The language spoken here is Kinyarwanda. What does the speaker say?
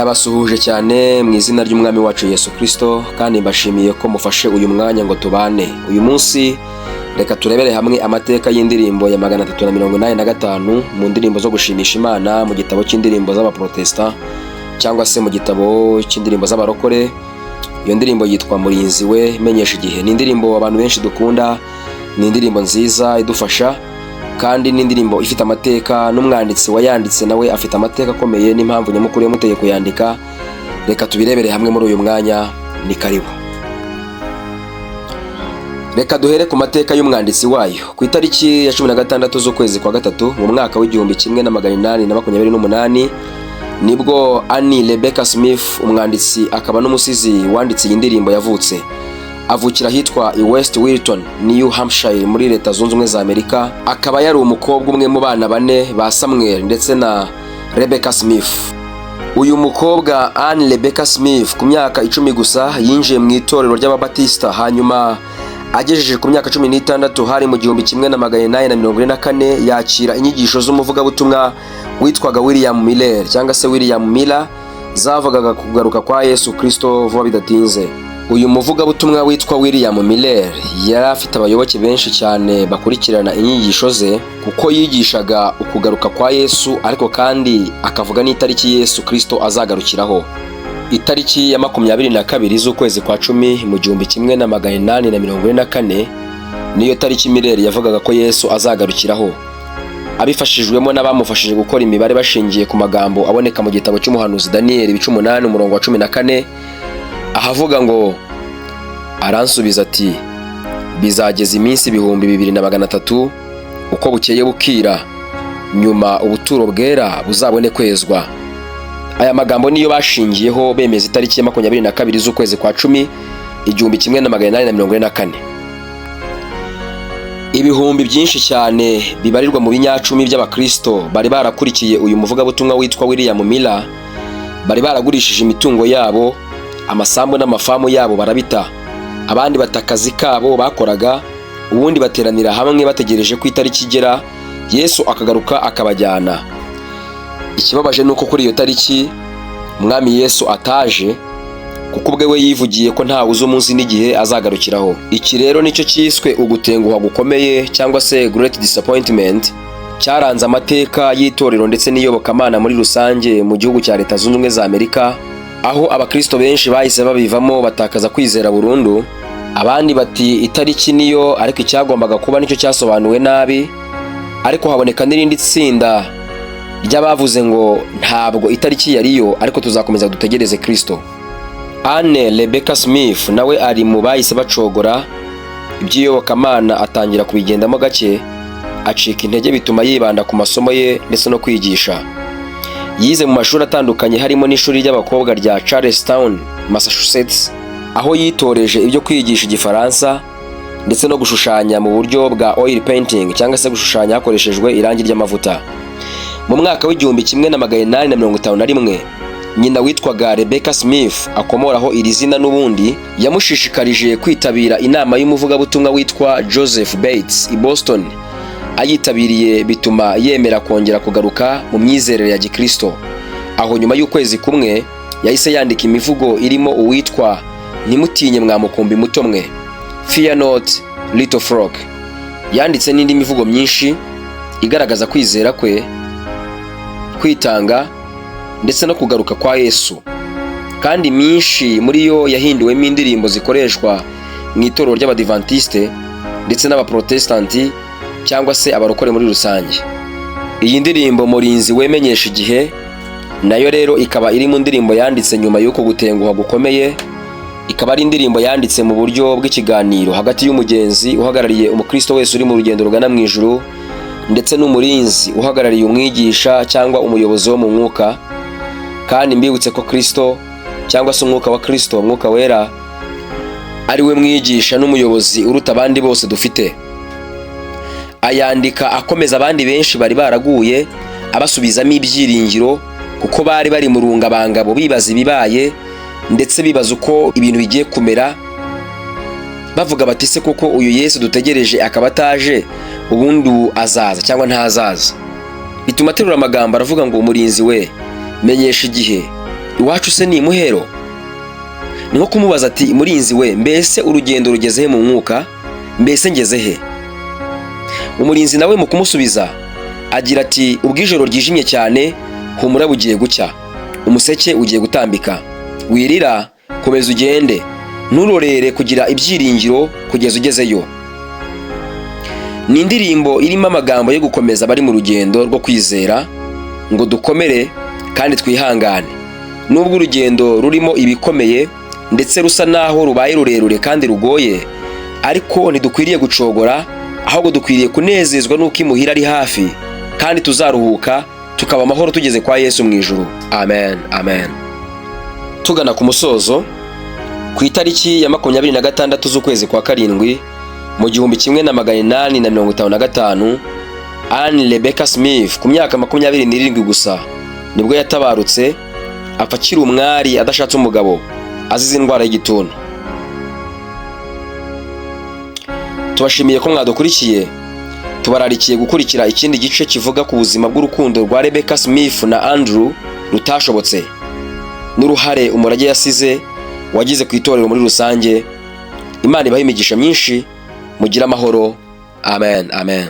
Ndabasuhuje cyane mu izina ry'umwami wacu Yesu Kristo, kandi mbashimiye ko mufashe uyu mwanya ngo tubane. Uyu munsi reka turebere hamwe amateka y'indirimbo ya 385 mu ndirimbo zo gushimisha Imana mu gitabo cy'indirimbo z'abaprotestant cyangwa se mu gitabo cy'indirimbo z'abarokore. Iyo ndirimbo yitwa Murinzi we menyesha igihe. Ni indirimbo abantu benshi dukunda, ni indirimbo nziza idufasha, kandi n'indirimbo ifite amateka, n'umwanditsi wayanditse nawe afite amateka akomeye n'impamvu nyamukuru yamuteye kuyandika. Reka tubirebere hamwe muri uyu mwanya, ni karibu. Reka duhere ku mateka y'umwanditsi wayo. Ku itariki ya 16 z'ukwezi kwa gatatu mu mwaka w'1828 nibwo Annie Rebecca Smith, umwanditsi akaba n'umusizi wanditse iyi ndirimbo, yavutse. Avukira hitwa i West Wilton, New Hampshire muri Leta Zunze Ubumwe za Amerika. Akaba yari umukobwa umwe mu bana bane ba Samuel ndetse na Rebecca Smith. Uyu mukobwa Annie Rebecca Smith ku myaka 10 gusa yinjiye mu itorero ry'Ababatista, hanyuma agejeje ku myaka 16 hari mu 1844 yakira inyigisho z'umuvugabutumwa witwaga William Miller cyangwa se William Miller, zavugaga kugaruka kwa Yesu Kristo vuba bidatinze. Uyu muvugabutumwa witwa William Miller yari afite abayoboke benshi cyane bakurikirana inyigisho ze, kuko yigishaga ukugaruka kwa Yesu, ariko kandi akavuga n'itariki Yesu Kristo azagarukiraho. Itariki ya 22 z'ukwezi kwa 10 mu 1844 niyo tariki Miller yavugaga ko Yesu azagarukiraho, abifashijwemo n'abamufashije gukora imibare bashingiye ku magambo aboneka mu gitabo cy'umuhanuzi Daniel 8 umurongo wa 14, ahavuga ngo, aransubiza ati, bizageza iminsi 2300 uko bukeye bukira, nyuma ubuturo bwera buzabone kwezwa. Aya magambo niyo bashingiyeho bemeza itariki ya 22 z'ukwezi kwa 10 1844. Ibihumbi byinshi cyane bibarirwa mu binyacumi by'abakristo bari barakurikiye uyu muvugabutumwa witwa William Miller. Bari baragurishije imitungo yabo, amasambu n'amafamu yabo barabita, abandi batakazi kabo bakoraga, ubundi bateranira hamwe bategereje ku itariki igera Yesu akagaruka akabajyana. Ikibabaje nuko kuri iyo tariki Umwami Yesu ataje, kuko ubwe we yivugiye ko nta uzi umunsi n'igihe azagarukiraho. Iki rero nicyo cyiswe ugutenguha gukomeye cyangwa se Great Disappointment, cyaranze amateka y'itorero ndetse n'iyobokamana muri rusange mu gihugu cya Leta Zunze Ubumwe za Amerika, aho abakristo benshi bahise babivamo batakaza kwizera burundu. Abandi bati itariki niyo, ariko icyagombaga kuba nicyo cyasobanuwe nabi. Ariko haboneka n'irindi tsinda ry'abavuze ngo ntabwo itariki yariyo, ariko tuzakomeza dutegereze Kristo. Annie Rebecca Smith nawe ari mu bahise bacogora iby'iyobokamana, atangira kubigendamo gake, acika intege, bituma yibanda ku masomo ye ndetse no kwigisha. Yize mu mashuri atandukanye harimo n'ishuri ry'abakobwa rya Charlestown, Massachusetts, aho yitoreje ibyo kwigisha Igifaransa ndetse no gushushanya mu buryo bwa oil painting cyangwa se gushushanya hakoreshejwe irangi ry'amavuta. Mu mwaka w'1851 nyina witwaga Rebecca Smith, akomoraho iri zina n'ubundi, yamushishikarije kwitabira inama y'umuvugabutumwa witwa Joseph Bates i Boston. Ayitabiriye bituma yemera kongera kugaruka mu myizerere ya Gikristo. Aho nyuma y'ukwezi kumwe yahise yandika imivugo irimo uwitwa Ntimutinye mwamukumbi muto mwe, Fear not little frog. Yanditse n'indi mivugo myinshi igaragaza kwizera kwe, kwitanga ndetse no kugaruka kwa Yesu, kandi myinshi muri yo yahinduwemo indirimbo zikoreshwa mu itorero ry'Abadiventiste ndetse n'Abaprotestanti cyangwa se abarokore muri rusange. Iyi ndirimbo Murinzi we menyesha igihe nayo rero ikaba iri mu ndirimbo yanditse nyuma y'uko gutenguha gukomeye. Ikaba ari indirimbo yanditse mu buryo bw'ikiganiro hagati y'umugenzi uhagarariye umukristo wese uri mu rugendo rugana mu ijuru, ndetse n'umurinzi uhagarariye umwigisha cyangwa umuyobozi wo mu mwuka. Kandi mbibutse ko Kristo cyangwa se umwuka wa Kristo, umwuka wera, ari we mwigisha n'umuyobozi uruta abandi bose dufite. Ayandika akomeza abandi benshi bari baraguye, abasubizamo ibyiringiro, kuko bari bari mu rungabangabo bibaza ibibaye ndetse bibaza uko ibintu bigiye kumera, bavuga bati se koko uyu Yesu dutegereje akaba ataje, ubundi azaza cyangwa ntazaza. Bituma aterura amagambo aravuga ngo Umurinzi we menyesha igihe, iwacu se ni imuhero? Ni nko kumubaza ati murinzi we, mbese urugendo rugeze he mu mwuka? Mbese ngeze he? Umurinzi nawe mu kumusubiza agira ati ubwijoro ryijimye cyane, humura bugiye gucya, umuseke ugiye gutambika, wirira, komeza ugende, nturorere kugira ibyiringiro kugeza ugezeyo. Ni indirimbo irimo amagambo yo gukomeza abari mu rugendo rwo kwizera ngo dukomere kandi twihangane. Nubwo urugendo rurimo ibikomeye ndetse rusa naho rubaye rurerure kandi rugoye, ariko ntidukwiriye gucogora, ahubwo dukwiriye kunezezwa n'uko imuhira ari hafi kandi tuzaruhuka tukaba amahoro tugeze kwa Yesu mu ijuru. Amen, amen. Tugana ku musozo, ku itariki ya 26 z'ukwezi kwa karindwi mu 1855, Anne Rebecca Smith ku myaka 27 gusa nibwo yatabarutse, apfa akiri umwari adashatse umugabo azize indwara y'igituntu. Tubashimiye ko mwadukurikiye, tubararikiye gukurikira ikindi gice kivuga ku buzima bw'urukundo rwa Rebecca Smith na Andrew rutashobotse, n'uruhare umurage yasize wagize ku itorero muri rusange. Imana ibahe imigisha myinshi, mugire amahoro. Amen, amen.